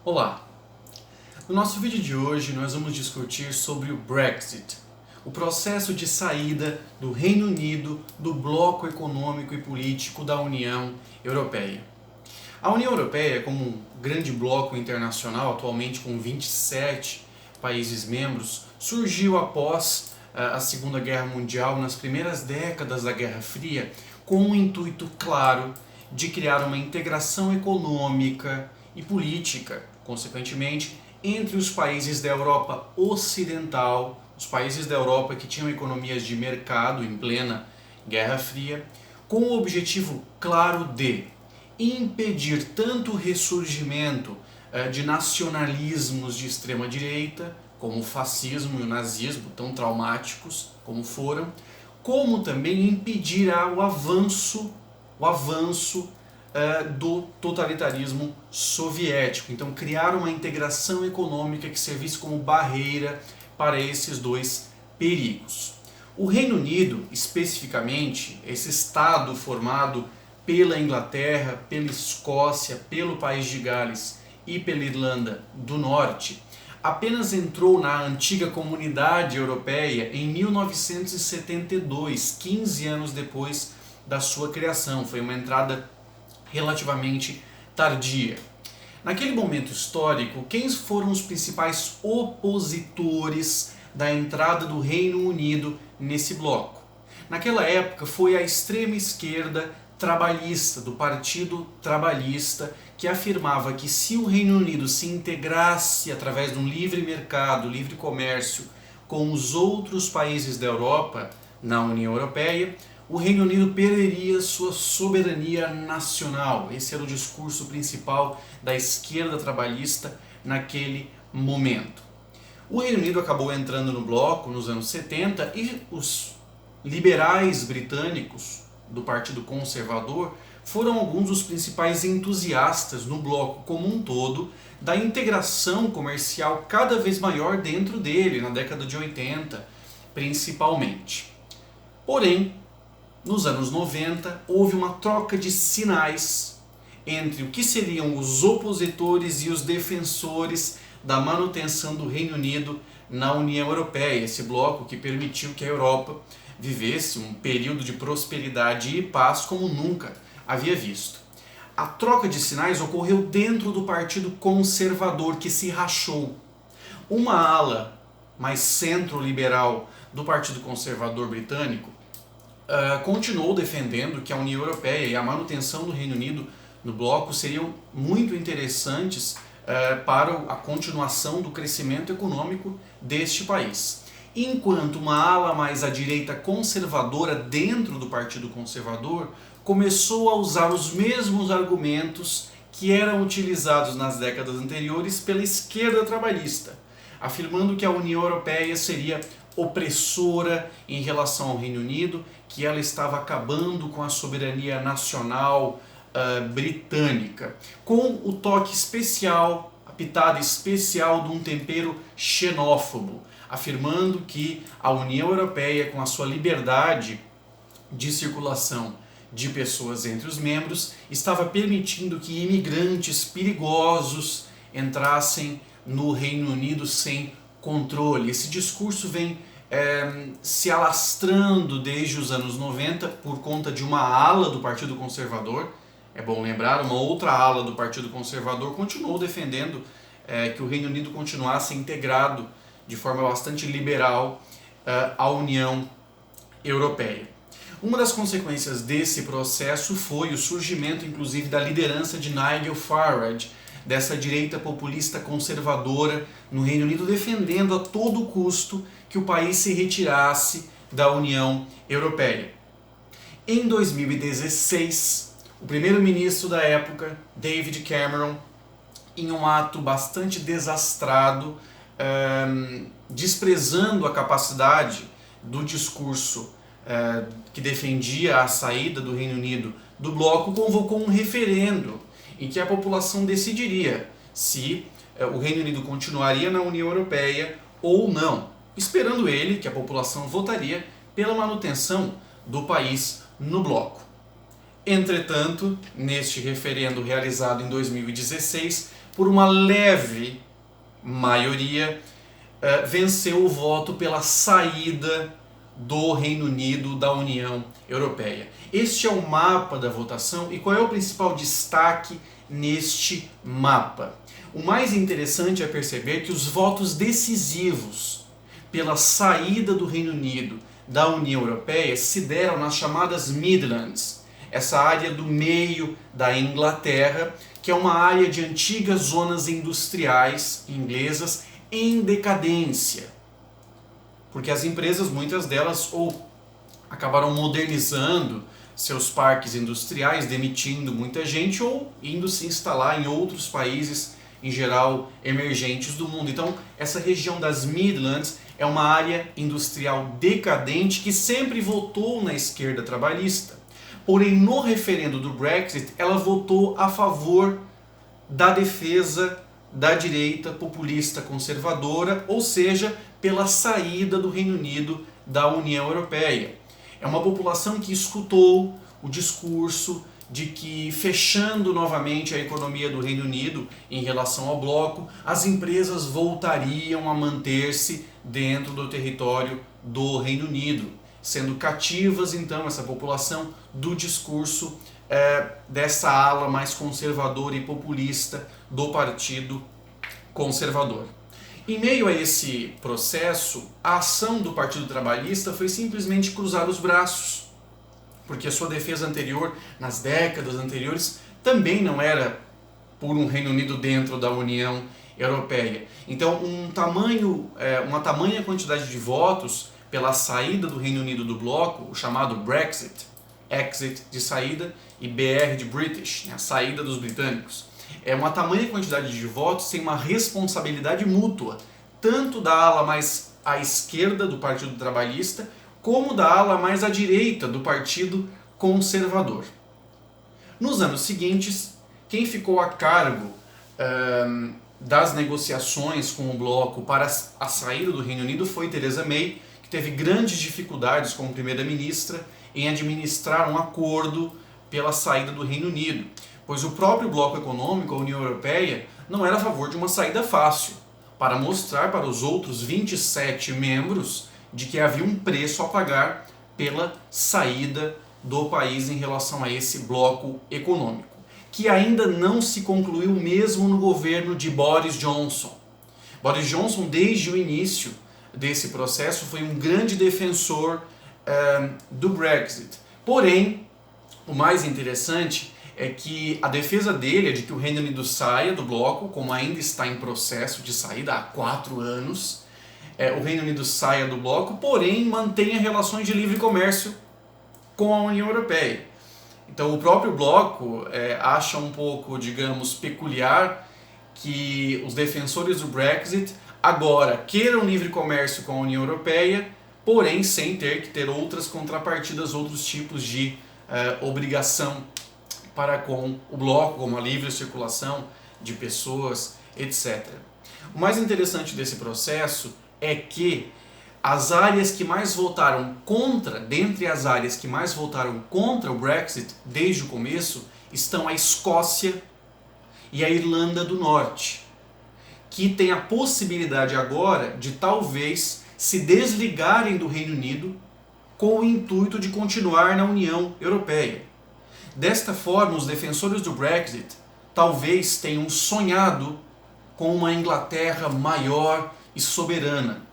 Olá! No nosso vídeo de hoje nós vamos discutir sobre o Brexit, o processo de saída do Reino Unido do bloco econômico e político da União Europeia. A União Europeia, como um grande bloco internacional, atualmente com 27 países membros, surgiu após a Segunda Guerra Mundial, nas primeiras décadas da Guerra Fria, com um intuito claro de criar uma integração econômica e política, consequentemente, entre os países da Europa Ocidental, os países da Europa que tinham economias de mercado em plena Guerra Fria, com o objetivo claro de impedir tanto o ressurgimento de nacionalismos de extrema direita, como o fascismo e o nazismo, tão traumáticos como foram, como também impedir o avanço do totalitarismo soviético. Então, criar uma integração econômica que servisse como barreira para esses dois perigos. O Reino Unido, especificamente, esse Estado formado pela Inglaterra, pela Escócia, pelo País de Gales e pela Irlanda do Norte, apenas entrou na antiga Comunidade Europeia em 1972, 15 anos depois da sua criação. Foi uma entrada relativamente tardia. Naquele momento histórico, quem foram os principais opositores da entrada do Reino Unido nesse bloco? Naquela época foi a extrema esquerda trabalhista, do Partido Trabalhista, que afirmava que se o Reino Unido se integrasse através de um livre mercado, livre comércio com os outros países da Europa, na União Europeia, o Reino Unido perderia sua soberania nacional. Esse era o discurso principal da esquerda trabalhista naquele momento. O Reino Unido acabou entrando no bloco nos anos 70 e os liberais britânicos do Partido Conservador foram alguns dos principais entusiastas no bloco como um todo da integração comercial cada vez maior dentro dele, na década de 80 principalmente. Porém, nos anos 90, houve uma troca de sinais entre o que seriam os opositores e os defensores da manutenção do Reino Unido na União Europeia, esse bloco que permitiu que a Europa vivesse um período de prosperidade e paz como nunca havia visto. A troca de sinais ocorreu dentro do Partido Conservador, que se rachou. Uma ala mais centro-liberal do Partido Conservador britânico continuou defendendo que a União Europeia e a manutenção do Reino Unido no bloco seriam muito interessantes para a continuação do crescimento econômico deste país. Enquanto uma ala mais à direita conservadora dentro do Partido Conservador começou a usar os mesmos argumentos que eram utilizados nas décadas anteriores pela esquerda trabalhista, afirmando que a União Europeia seria opressora em relação ao Reino Unido, que ela estava acabando com a soberania nacional britânica, com o toque especial, a pitada especial de um tempero xenófobo, afirmando que a União Europeia, com a sua liberdade de circulação de pessoas entre os membros, estava permitindo que imigrantes perigosos entrassem no Reino Unido sem controle. Esse discurso vem se alastrando desde os anos 90 por conta de uma ala do Partido Conservador. É bom lembrar, uma outra ala do Partido Conservador continuou defendendo que o Reino Unido continuasse integrado de forma bastante liberal à União Europeia. Uma das consequências desse processo foi o surgimento, inclusive, da liderança de Nigel Farage, dessa direita populista conservadora no Reino Unido, defendendo a todo custo que o país se retirasse da União Europeia. Em 2016, o primeiro-ministro da época, David Cameron, em um ato bastante desastrado, desprezando a capacidade do discurso que defendia a saída do Reino Unido do bloco, convocou um referendo em que a população decidiria se o Reino Unido continuaria na União Europeia ou não, esperando ele que a população votaria pela manutenção do país no bloco. Entretanto, neste referendo realizado em 2016, por uma leve maioria, venceu o voto pela saída do Reino Unido da União Europeia. Este é o mapa da votação e qual é o principal destaque neste mapa? O mais interessante é perceber que os votos decisivos pela saída do Reino Unido da União Europeia se deram nas chamadas Midlands, essa área do meio da Inglaterra, que é uma área de antigas zonas industriais inglesas em decadência. Porque as empresas, muitas delas, ou acabaram modernizando seus parques industriais, demitindo muita gente, ou indo se instalar em outros países, em geral emergentes do mundo. Então, essa região das Midlands é uma área industrial decadente que sempre votou na esquerda trabalhista. Porém, no referendo do Brexit, ela votou a favor da defesa da direita populista conservadora, ou seja, pela saída do Reino Unido da União Europeia. É uma população que escutou o discurso de que, fechando novamente a economia do Reino Unido em relação ao bloco, as empresas voltariam a manter-se dentro do território do Reino Unido, sendo cativas então essa população do discurso dessa ala mais conservadora e populista do Partido Conservador. Em meio a esse processo, a ação do Partido Trabalhista foi simplesmente cruzar os braços, porque a sua defesa anterior, nas décadas anteriores, também não era por um Reino Unido dentro da União Europeia. Então, uma tamanha quantidade de votos pela saída do Reino Unido do bloco, o chamado Brexit, exit de saída, e BR de British, a saída dos britânicos. É uma tamanha quantidade de votos sem uma responsabilidade mútua, tanto da ala mais à esquerda do Partido Trabalhista, como da ala mais à direita do Partido Conservador. Nos anos seguintes, quem ficou a cargo das negociações com o bloco para a saída do Reino Unido foi Theresa May, que teve grandes dificuldades como primeira-ministra em administrar um acordo pela saída do Reino Unido, pois o próprio bloco econômico, a União Europeia, não era a favor de uma saída fácil, para mostrar para os outros 27 membros de que havia um preço a pagar pela saída do país em relação a esse bloco econômico, que ainda não se concluiu mesmo no governo de Boris Johnson. Boris Johnson, desde o início desse processo, foi um grande defensor do Brexit. Porém, o mais interessante é que a defesa dele é de que o Reino Unido saia do bloco, como ainda está em processo de saída há 4 anos, o Reino Unido saia do bloco, porém mantenha relações de livre comércio com a União Europeia. Então o próprio bloco acha um pouco, digamos, peculiar que os defensores do Brexit agora queiram livre comércio com a União Europeia, porém sem ter que ter outras contrapartidas, outros tipos de obrigação para com o bloco, como a livre circulação de pessoas, etc. O mais interessante desse processo é que as áreas que mais votaram contra, dentre as áreas que mais votaram contra o Brexit desde o começo, estão a Escócia e a Irlanda do Norte, que têm a possibilidade agora de talvez se desligarem do Reino Unido com o intuito de continuar na União Europeia. Desta forma, os defensores do Brexit talvez tenham sonhado com uma Inglaterra maior e soberana,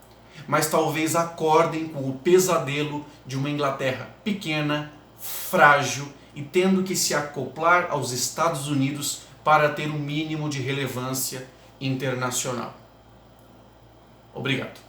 mas talvez acordem com o pesadelo de uma Inglaterra pequena, frágil e tendo que se acoplar aos Estados Unidos para ter um mínimo de relevância internacional. Obrigado.